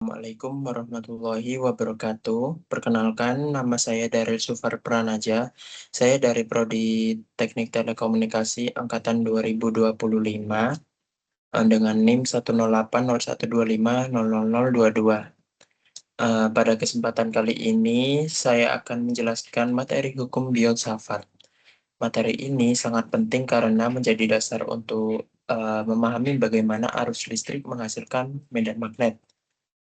Assalamualaikum warahmatullahi wabarakatuh. Perkenalkan, nama saya Daryl Sufar Pranaja. Saya dari Prodi Teknik Telekomunikasi Angkatan 2025 dengan NIM 1080125000022. Pada kesempatan kali ini, saya akan menjelaskan materi hukum Biot-Savart. Materi ini sangat penting karena menjadi dasar untuk memahami bagaimana arus listrik menghasilkan medan magnet,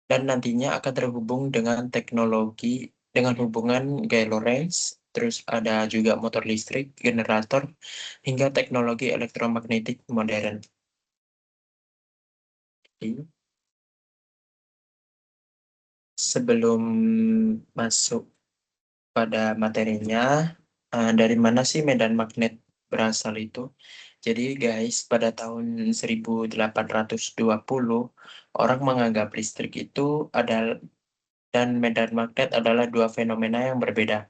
dan nantinya akan terhubung dengan teknologi dengan hubungan gaya Lorentz, terus ada juga motor listrik, generator, hingga teknologi elektromagnetik modern. Jadi, sebelum masuk pada materinya, dari mana sih medan magnet berasal itu? Jadi guys, pada tahun 1820, orang menganggap listrik itu adalah dan medan magnet adalah dua fenomena yang berbeda.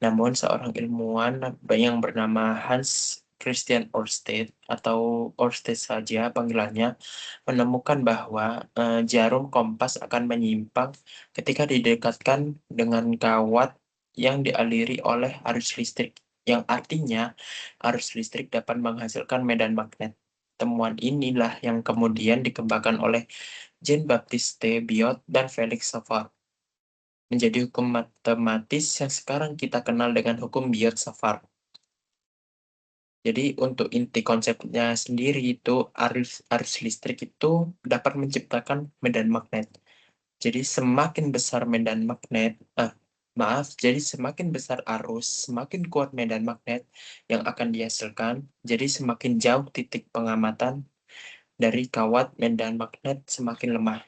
Namun seorang ilmuwan yang bernama Hans Christian Ørsted atau Ørsted saja panggilannya, menemukan bahwa jarum kompas akan menyimpang ketika didekatkan dengan kawat yang dialiri oleh arus listrik, yang artinya arus listrik dapat menghasilkan medan magnet. Temuan inilah yang kemudian dikembangkan oleh Jean-Baptiste Biot dan Felix Savart menjadi hukum matematis yang sekarang kita kenal dengan hukum Biot-Savart. Jadi untuk inti konsepnya sendiri itu arus listrik itu dapat menciptakan medan magnet. Jadi semakin besar medan magnet, jadi semakin besar arus, semakin kuat medan magnet yang akan dihasilkan. Jadi semakin jauh titik pengamatan dari kawat medan magnet semakin lemah.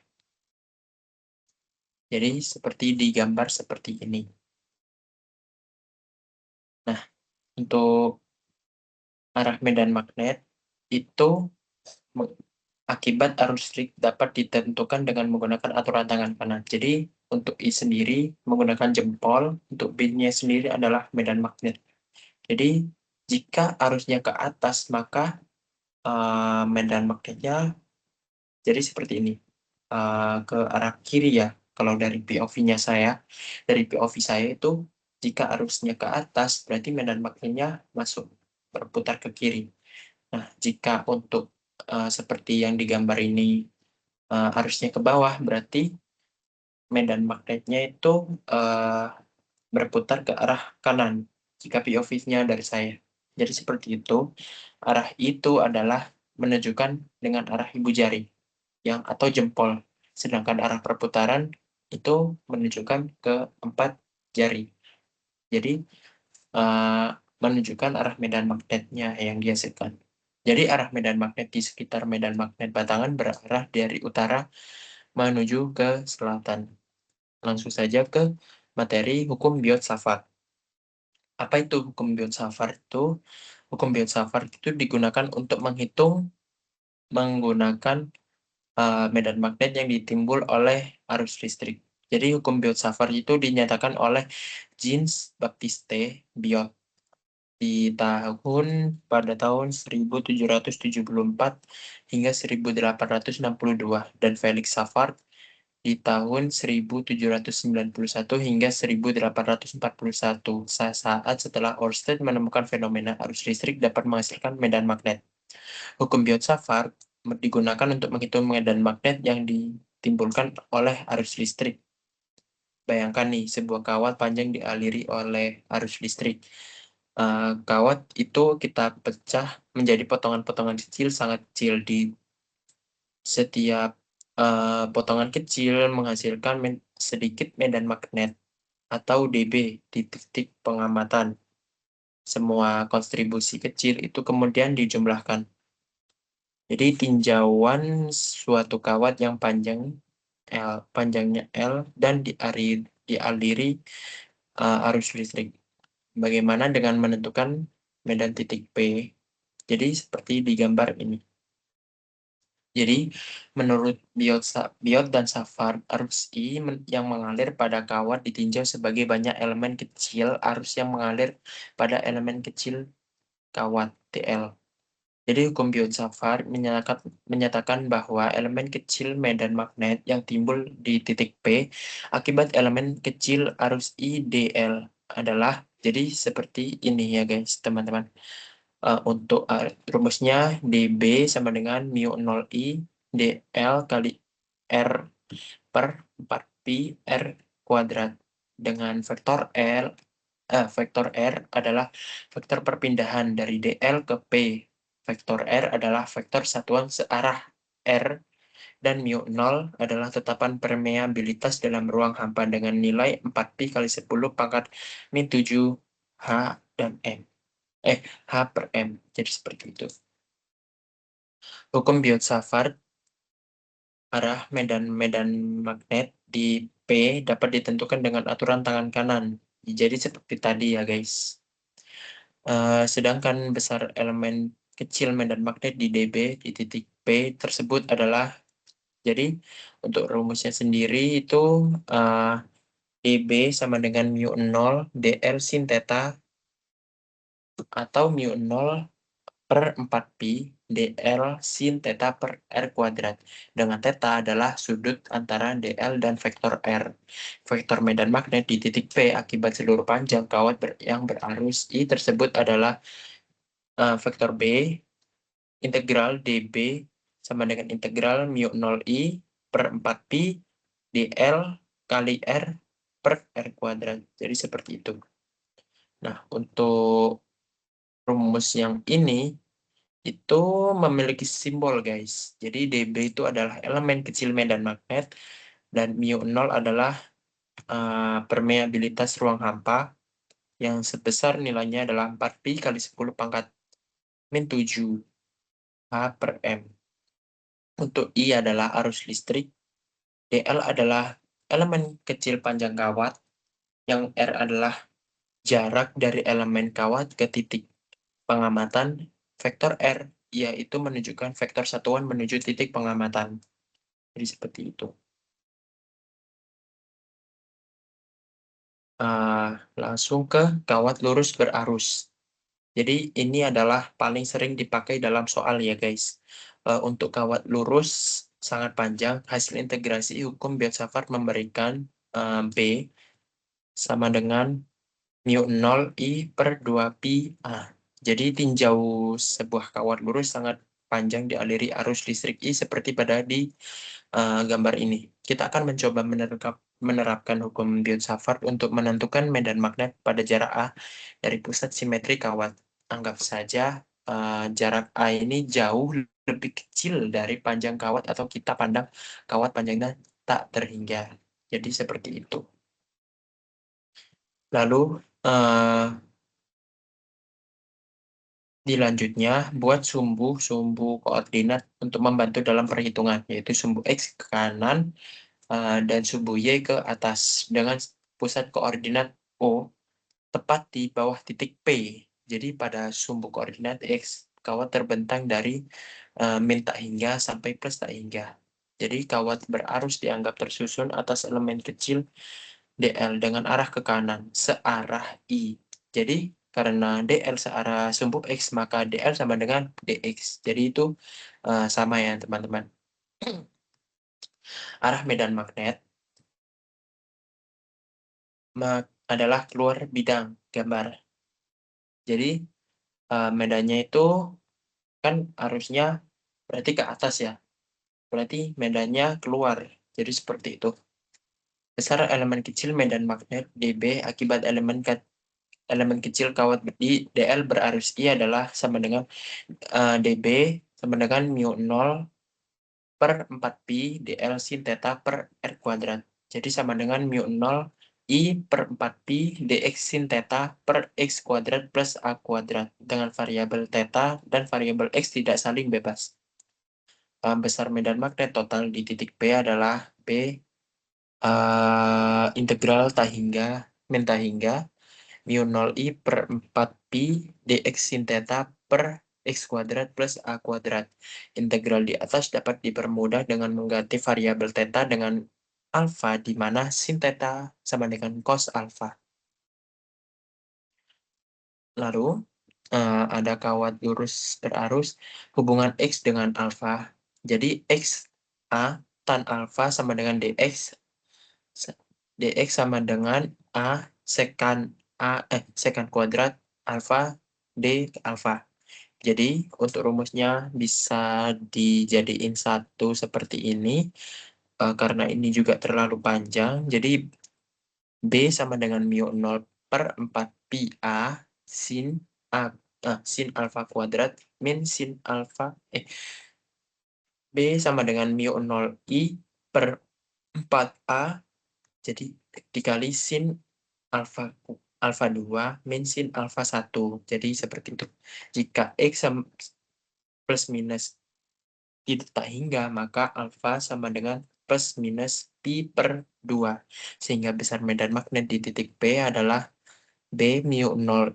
Jadi seperti digambar seperti ini. Nah, untuk arah medan magnet itu akibat arus listrik dapat ditentukan dengan menggunakan aturan tangan kanan. Jadi untuk I sendiri menggunakan jempol, untuk B-nya sendiri adalah medan magnet. Jadi jika arusnya ke atas, maka medan magnetnya jadi seperti ini, ke arah kiri ya. Kalau dari POV-nya saya, dari POV saya itu jika arusnya ke atas, berarti medan magnetnya masuk berputar ke kiri. Nah, jika untuk seperti yang digambar ini arusnya ke bawah, berarti medan magnetnya itu berputar ke arah kanan, jika POV-nya dari saya. Jadi seperti itu, arah itu adalah menunjukkan dengan arah ibu jari yang atau jempol, sedangkan arah perputaran itu menunjukkan ke 4 jari. Jadi menunjukkan arah medan magnetnya yang dihasilkan. Jadi arah medan magnet di sekitar medan magnet batangan berarah dari utara menuju ke selatan. Langsung saja ke materi hukum Biot-Savart. Apa itu hukum Biot-Savart itu? Hukum Biot-Savart itu digunakan untuk menggunakan medan magnet yang ditimbul oleh arus listrik. Jadi hukum Biot-Savart itu dinyatakan oleh Jean-Baptiste Biot pada tahun 1774 hingga 1862, dan Felix Savart di tahun 1791 hingga 1841, saat setelah Ørsted menemukan fenomena arus listrik dapat menghasilkan medan magnet. Hukum Biot-Savart digunakan untuk menghitung medan magnet yang ditimbulkan oleh arus listrik. Bayangkan nih, sebuah kawat panjang dialiri oleh arus listrik. Kawat itu kita pecah menjadi potongan-potongan kecil, sangat kecil. Di setiap potongan kecil menghasilkan sedikit medan magnet atau dB di titik pengamatan. Semua kontribusi kecil itu kemudian dijumlahkan. Jadi tinjauan suatu kawat yang panjangnya L dan dialiri arus listrik. Bagaimana dengan menentukan medan titik P? Jadi seperti di gambar ini. Jadi menurut Biot dan Savart, arus I yang mengalir pada kawat ditinjau sebagai banyak elemen kecil arus yang mengalir pada elemen kecil kawat TL. Jadi hukum Biot-Savart menyatakan bahwa elemen kecil medan magnet yang timbul di titik P akibat elemen kecil arus IDL adalah, jadi seperti ini ya guys, teman-teman. Untuk rumusnya dB sama dengan mu 0I dL kali R per 4pi R kuadrat dengan vektor R adalah vektor perpindahan dari DL ke P. Vektor R adalah vektor satuan searah R dan mu 0 adalah tetapan permeabilitas dalam ruang hampa dengan nilai 4pi kali 10 pangkat min 7 H dan M. H per M. Jadi seperti itu. Hukum Biot-Savart, arah medan magnet di P dapat ditentukan dengan aturan tangan kanan. Jadi seperti tadi ya guys. Sedangkan besar elemen kecil medan magnet di dB di titik P tersebut adalah, jadi untuk rumusnya sendiri itu dB sama dengan mu 0 dL sin theta atau mu 0 per 4pi dL sin theta per R kuadrat. Dengan theta adalah sudut antara dL dan vektor R. Vektor medan magnet di titik P akibat seluruh panjang kawat yang berarus I tersebut adalah vektor B, integral dB sama dengan integral mu 0I per 4pi dL kali R per R kuadrat. Jadi seperti itu. Nah, untuk rumus yang ini itu memiliki simbol guys. Jadi dB itu adalah elemen kecil medan magnet dan mu 0 adalah permeabilitas ruang hampa yang sebesar nilainya adalah 4pi kali 10 pangkat min 7 H per M. Untuk I adalah arus listrik, dL adalah elemen kecil panjang kawat, yang R adalah jarak dari elemen kawat ke titik pengamatan, vektor R yaitu menunjukkan vektor satuan menuju titik pengamatan. Jadi seperti itu. Langsung ke kawat lurus berarus. Jadi ini adalah paling sering dipakai dalam soal ya guys. Untuk kawat lurus sangat panjang, hasil integrasi hukum Biot-Savart memberikan B sama dengan mu 0 I per 2pi A. Jadi tinjau sebuah kawat lurus sangat panjang dialiri arus listrik I seperti pada di gambar ini. Kita akan mencoba menerapkan hukum Biot-Savart untuk menentukan medan magnet pada jarak A dari pusat simetri kawat. Anggap saja jarak A ini jauh lebih kecil dari panjang kawat atau kita pandang kawat panjangnya tak terhingga. Jadi seperti itu. Lalu dilanjutnya buat sumbu koordinat untuk membantu dalam perhitungan, yaitu sumbu X ke kanan dan sumbu Y ke atas dengan pusat koordinat O tepat di bawah titik P. Jadi pada sumbu koordinat X, kawat terbentang dari min tak hingga sampai plus tak hingga. Jadi kawat berarus dianggap tersusun atas elemen kecil DL dengan arah ke kanan, searah I. Jadi karena DL searah sumbu X, maka DL sama dengan DX. Jadi itu sama ya teman-teman. Arah medan magnet adalah keluar bidang gambar. Jadi medannya itu kan arusnya berarti ke atas ya. Berarti medannya keluar. Jadi seperti itu. Besar elemen kecil medan magnet dB akibat elemen kecil kawat di DL berarus I adalah sama dengan dB sama dengan mu 0 per 4pi dL sin theta per R kuadrat. Jadi sama dengan mu 0 I per 4pi dx sin theta per x kuadrat plus a kuadrat dengan variabel theta dan variabel x tidak saling bebas. Besar medan magnet total di titik P adalah B integral min tak hingga mu 0 I per 4pi dx sin theta per x kuadrat plus a kuadrat. Integral di atas dapat dipermudah dengan mengganti variabel theta dengan alfa, di mana sin theta sama dengan cos alfa. Lalu, ada kawat lurus berarus, hubungan X dengan alfa. Jadi X A tan alfa sama dengan DX. DX sama dengan A sekan kuadrat alfa D alfa. Jadi untuk rumusnya bisa dijadiin satu seperti ini. Karena ini juga terlalu panjang. Jadi B sama dengan mu 0 per 4 pi A sin A sin alfa kuadrat min sin alfa B sama dengan mu 0 I per 4A, jadi dikali sin alfa alfa 2 min sin alfa 1. Jadi seperti itu. Jika X plus minus tidak tak hingga, maka alfa sama dengan plus minus pi per 2. Sehingga besar medan magnet di titik P adalah B mu 0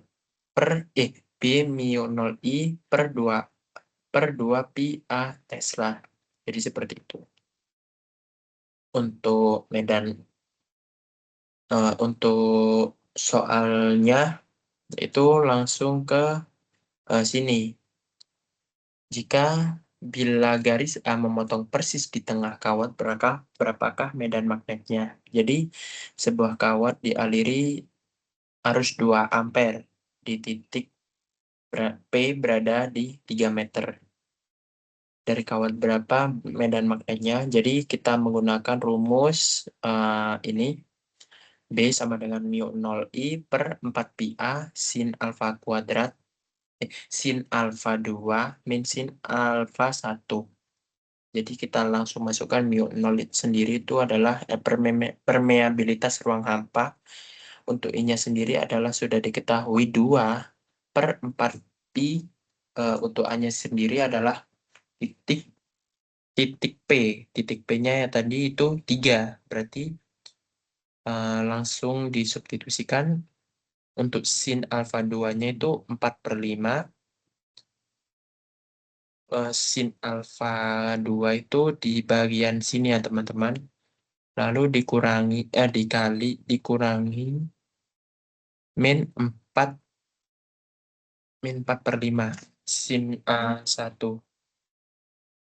per B mu 0 I per 2 pi A Tesla. Jadi seperti itu. Untuk untuk soalnya itu langsung ke sini. Jika bila garis A memotong persis di tengah kawat, berapakah medan magnetnya? Jadi sebuah kawat dialiri arus 2 ampere di titik P berada di 3 meter. Dari kawat berapa medan magnetnya? Jadi kita menggunakan rumus ini. B sama dengan mu 0 I per 4 pi A sin alfa kuadrat sin alfa 2 min sin alfa 1. Jadi kita langsung masukkan mu 0 sendiri itu adalah permeabilitas ruang hampa. Untuk I-nya sendiri adalah sudah diketahui 2 per 4 pi. Untuk A-nya sendiri adalah titik P. Titik P-nya ya tadi itu 3. Berarti langsung disubstitusikan. Untuk sin alfa 2-nya itu 4 per 5. Sin alfa 2 itu di bagian sini ya teman-teman. Lalu dikurangi min 4 per 5 sin A1.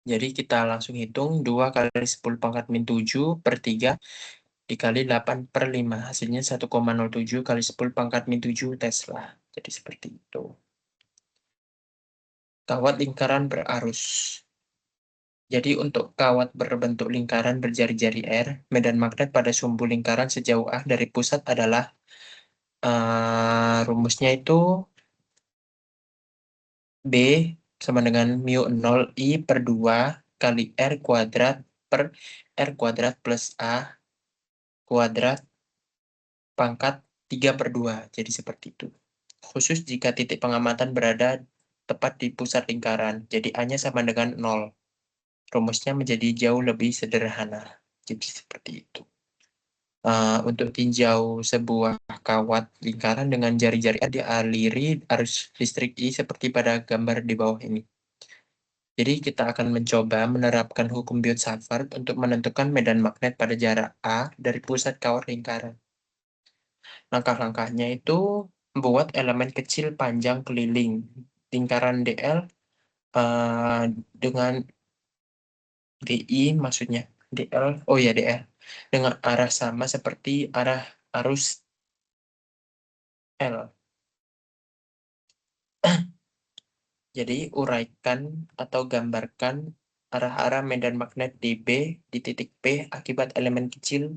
Jadi kita langsung hitung 2 kali 10 pangkat min 7 per 3 dikali 8 per 5. Hasilnya 1,07 kali 10 pangkat min 7 Tesla. Jadi seperti itu. Kawat lingkaran berarus. Jadi untuk kawat berbentuk lingkaran berjari-jari R, medan magnet pada sumbu lingkaran sejauh A dari pusat adalah rumusnya itu B sama dengan mu 0 I per 2 kali R kuadrat per R kuadrat plus A kuadrat pangkat 3 per 2. Jadi seperti itu. Khusus jika titik pengamatan berada tepat di pusat lingkaran. Jadi A-nya sama dengan 0. Rumusnya menjadi jauh lebih sederhana. Jadi seperti itu. Untuk tinjau sebuah kawat lingkaran dengan jari-jari dialiri arus listrik I seperti pada gambar di bawah ini. Jadi kita akan mencoba menerapkan hukum Biot-Savart untuk menentukan medan magnet pada jarak A dari pusat kawat lingkaran. Langkah-langkahnya itu membuat elemen kecil panjang keliling lingkaran DL dengan DI maksudnya DL, oh ya DL, dengan arah sama seperti arah arus L. Jadi uraikan atau gambarkan arah-arah medan magnet DB di titik P akibat elemen kecil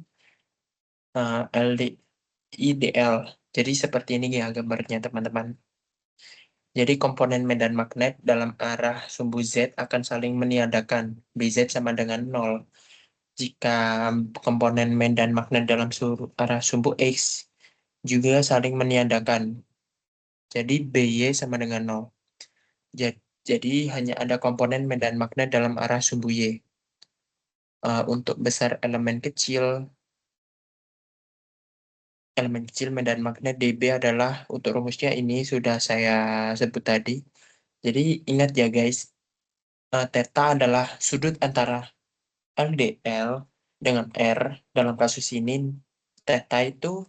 LDIDL. Jadi seperti ini ya gambarnya teman-teman. Jadi komponen medan magnet dalam arah sumbu Z akan saling meniadakan. BZ sama dengan 0. Jika komponen medan magnet dalam arah sumbu X juga saling meniadakan. Jadi BY sama dengan 0. Jadi hanya ada komponen medan magnet dalam arah sumbu Y. Untuk besar elemen kecil medan magnet dB adalah, untuk rumusnya ini sudah saya sebut tadi. Jadi ingat ya guys, theta adalah sudut antara LDL dengan R. Dalam kasus ini theta itu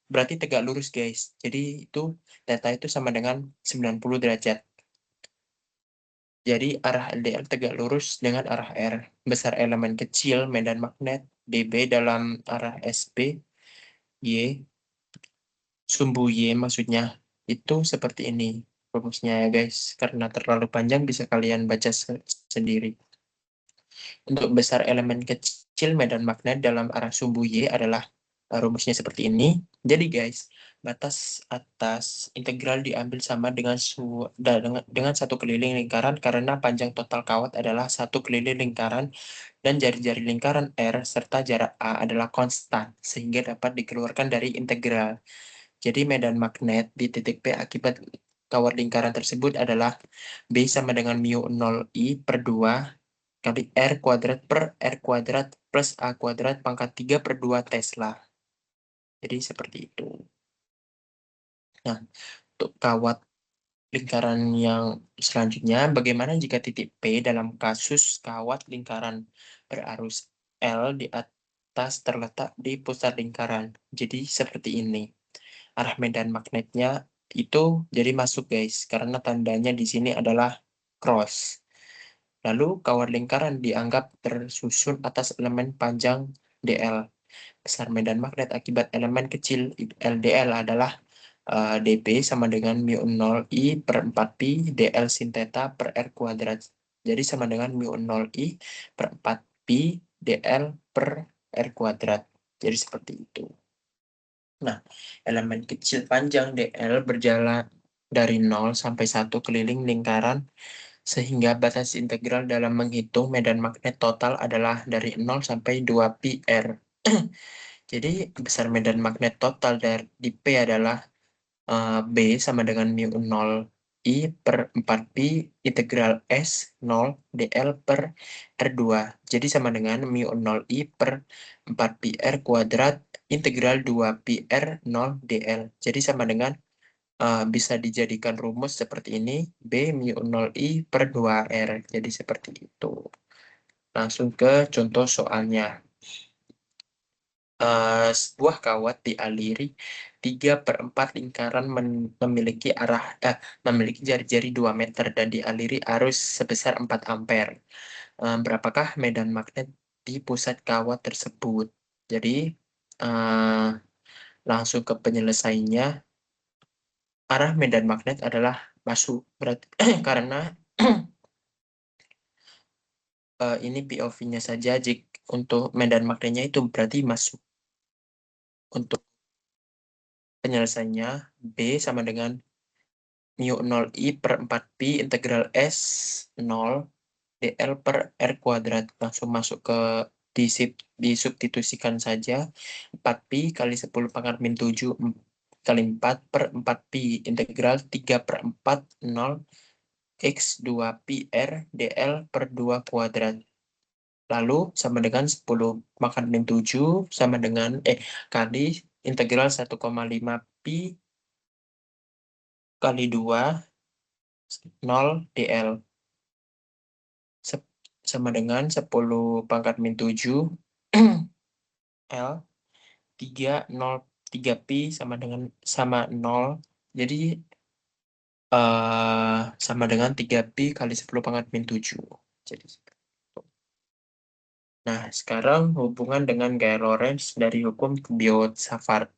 berarti tegak lurus guys. Jadi itu data itu sama dengan 90 derajat. Jadi arah LDR tegak lurus dengan arah R. Besar elemen kecil medan magnet dB dalam arah SB, Y, sumbu Y maksudnya. Itu seperti ini rumusnya ya guys. Karena terlalu panjang bisa kalian baca sendiri. Untuk besar elemen kecil medan magnet dalam arah sumbu Y adalah rumusnya seperti ini. Jadi guys, batas atas integral diambil sama dengan satu keliling lingkaran karena panjang total kawat adalah satu keliling lingkaran dan jari-jari lingkaran R serta jarak A adalah konstan sehingga dapat dikeluarkan dari integral. Jadi medan magnet di titik P akibat kawat lingkaran tersebut adalah B sama dengan mu 0 I per 2 kali R kuadrat per R kuadrat plus A kuadrat pangkat 3 per 2 Tesla. Jadi seperti itu. Nah, untuk kawat lingkaran yang selanjutnya, bagaimana jika titik P dalam kasus kawat lingkaran berarus L di atas terletak di pusat lingkaran. Jadi seperti ini. Arah medan magnetnya itu jadi masuk guys, karena tandanya di sini adalah cross. Lalu kawat lingkaran dianggap tersusun atas elemen panjang DL. Besar medan magnet akibat elemen kecil LDL adalah dP sama dengan mu 0 I per 4 pi dl sin theta per R kuadrat. Jadi sama dengan mu 0 I per 4 pi dl per R kuadrat. Jadi seperti itu. Nah, elemen kecil panjang dl berjalan dari 0 sampai 1 keliling lingkaran sehingga batas integral dalam menghitung medan magnet total adalah dari 0 sampai 2 pi R. Jadi besar medan magnet total dari di P adalah B sama dengan mu 0 I per 4 pi integral S 0 dl per R2. Jadi sama dengan mu 0 I per 4 pi R kuadrat integral 2 pi R 0 dl. Jadi sama dengan bisa dijadikan rumus seperti ini. B mu 0 I per 2R. Jadi seperti itu. Langsung ke contoh soalnya. Sebuah kawat dialiri 3/4 lingkaran memiliki jari-jari 2 meter dan dialiri arus sebesar 4 ampere. Berapakah medan magnet di pusat kawat tersebut? Jadi eh, langsung ke penyelesaiannya. Arah medan magnet adalah masuk berarti karena ini POV-nya saja. Jika untuk medan magnetnya itu berarti masuk. Untuk penyelesaiannya B sama dengan mu 0 I per 4 pi integral S 0 dl per R kuadrat. Langsung masuk ke disubstitusikan saja. 4 pi kali 10 pangkat min 7 kali 4 per 4 pi integral 3 per 4 0 X 2 pi R dl per 2 kuadrat. Lalu sama dengan 10 pangkat min 7 sama dengan kali integral 1,5 pi kali 2 0 dl sama dengan 10 pangkat min 7 L 3 0 3 pi sama 0. Jadi sama dengan 3 pi kali 10 pangkat min 7. Jadi nah, sekarang hubungan dengan gaya Lorentz dari hukum Biot-Savart.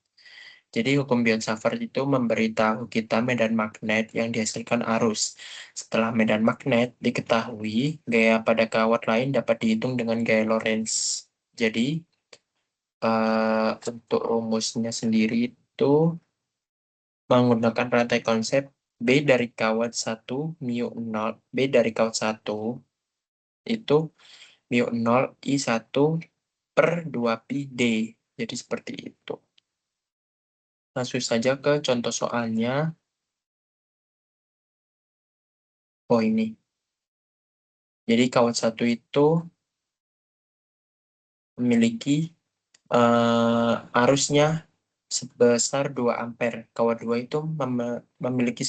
Jadi hukum Biot-Savart itu memberitahu kita medan magnet yang dihasilkan arus. Setelah medan magnet diketahui, gaya pada kawat lain dapat dihitung dengan gaya Lorentz. Jadi untuk rumusnya sendiri itu menggunakan rantai konsep B dari kawat 1 mu 0 B dari kawat 1 itu mu 0 I1 per 2 pi D. Jadi seperti itu. Langsung saja ke contoh soalnya. Oh ini. Jadi kawat 1 itu memiliki arusnya sebesar 2 ampere. Kawat 2 itu memiliki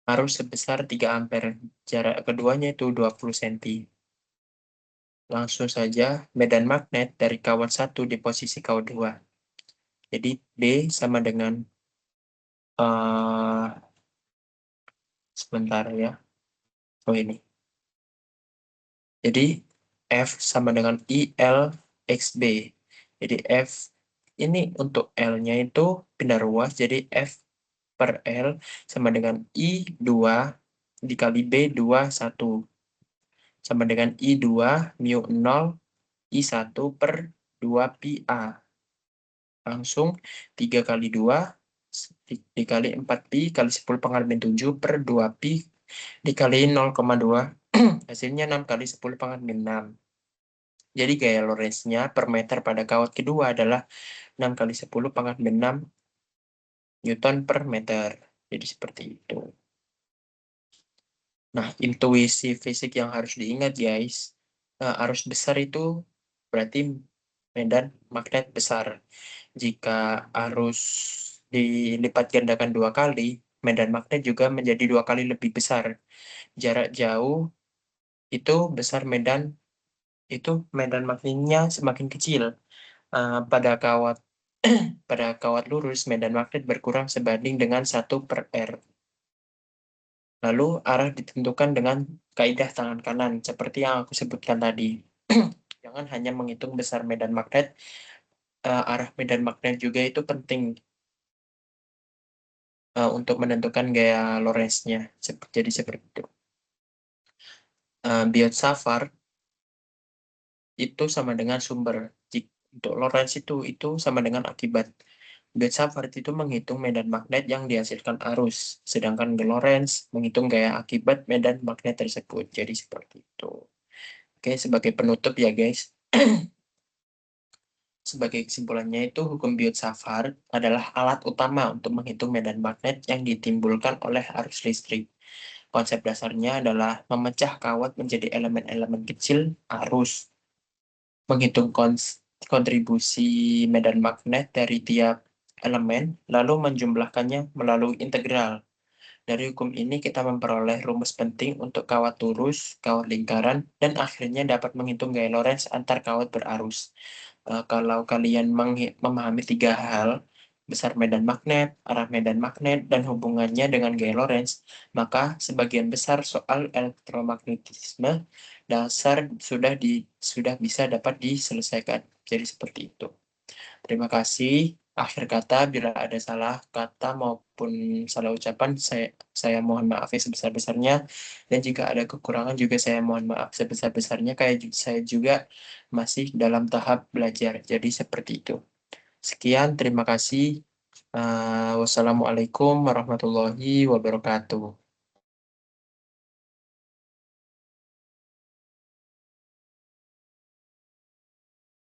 arus sebesar 3 ampere. Jarak keduanya itu 20 cm. Langsung saja medan magnet dari kawat 1 di posisi kawat 2. Jadi B sama dengan sebentar ya. Oh ini. Jadi F sama dengan IL X B. Jadi F ini untuk L-nya itu pindah ruas. Jadi F per L sama dengan I 2 dikali B 2 1 sama dengan I 2 mu 0 I 1 per 2 pi A. Langsung 3 kali 2 dikali 4 pi kali 10 pangkat min 7 per 2 pi dikali 0,2 hasilnya 6 kali 10 pangkat min 6. Jadi gaya Lorentz-nya per meter pada kawat kedua adalah 6 kali 10 pangkat min 6 Newton per meter. Jadi seperti itu. Nah, intuisi fisik yang harus diingat guys, arus besar itu berarti medan magnet besar. Jika arus dilipat gandakan 2 kali, medan magnet juga menjadi 2 kali lebih besar. Jarak jauh itu besar medan magnetnya semakin kecil. Pada kawat pada kawat lurus, medan magnet berkurang sebanding dengan 1/R. Lalu arah ditentukan dengan kaidah tangan kanan, seperti yang aku sebutkan tadi. Jangan hanya menghitung besar medan magnet, arah medan magnet juga itu penting untuk menentukan gaya Lorentz-nya. Jadi seperti itu. Biot Savart itu sama dengan sumber. Untuk Lorentz itu sama dengan akibat. Biot Savart itu menghitung medan magnet yang dihasilkan arus, sedangkan Lorentz menghitung gaya akibat medan magnet tersebut. Jadi seperti itu. Oke, sebagai penutup ya guys. Sebagai kesimpulannya itu, hukum Biot-Savart adalah alat utama untuk menghitung medan magnet yang ditimbulkan oleh arus listrik. Konsep dasarnya adalah memecah kawat menjadi elemen-elemen kecil arus, menghitung kontribusi medan magnet dari tiap elemen, lalu menjumlahkannya melalui integral. Dari hukum ini kita memperoleh rumus penting untuk kawat lurus, kawat lingkaran, dan akhirnya dapat menghitung gaya Lorentz antar kawat berarus. Kalau kalian memahami 3 hal, besar medan magnet, arah medan magnet, dan hubungannya dengan gaya Lorentz, maka sebagian besar soal elektromagnetisme dasar sudah bisa dapat diselesaikan. Jadi seperti itu. Terima kasih. Akhir kata, bila ada salah kata maupun salah ucapan, saya mohon maaf yang sebesar-besarnya. Dan jika ada kekurangan juga saya mohon maaf sebesar-besarnya. Kayak saya juga masih dalam tahap belajar. Jadi seperti itu. Sekian, terima kasih. Wassalamualaikum warahmatullahi wabarakatuh.